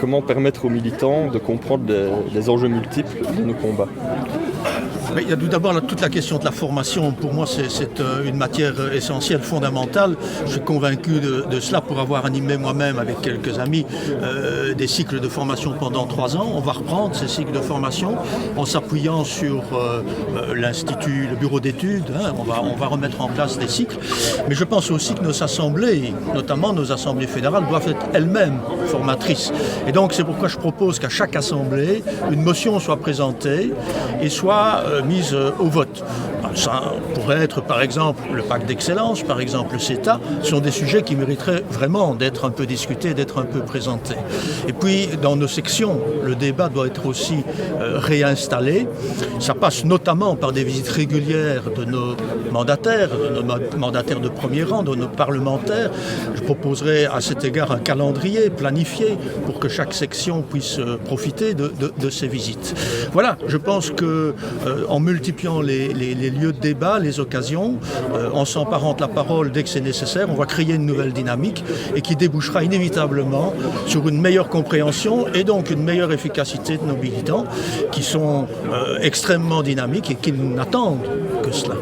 comment permettre aux militants de comprendre les enjeux multiples de nos combats? Il y a tout d'abord toute la question de la formation. Pour moi, c'est une matière essentielle, fondamentale. Je suis convaincu de cela pour avoir animé moi-même avec quelques amis des cycles de formation pendant 3 ans. On va reprendre ces cycles de formation en s'appuyant sur l'Institut, le bureau d'études. On va remettre en place des cycles. Mais je pense aussi que nos assemblées, notamment nos assemblées fédérales, doivent être elles-mêmes formatrices. Et donc, c'est pourquoi je propose qu'à chaque assemblée, une motion soit présentée et soit mise au vote. Ça pourrait être par exemple le pacte d'excellence, par exemple le CETA, ce sont des sujets qui mériteraient vraiment d'être un peu discutés, d'être un peu présentés. Et puis dans nos sections, le débat doit être aussi réinstallé. Ça passe notamment par des visites régulières de nos mandataires de premier rang, de nos parlementaires. Je proposerai à cet égard un calendrier planifié pour que chaque section puisse profiter de ces visites. Voilà, je pense que en multipliant les lieux de débat, les occasions, en s'emparant de la parole dès que c'est nécessaire, on va créer une nouvelle dynamique et qui débouchera inévitablement sur une meilleure compréhension et donc une meilleure efficacité de nos militants qui sont extrêmement dynamiques et qui n'attendent que cela.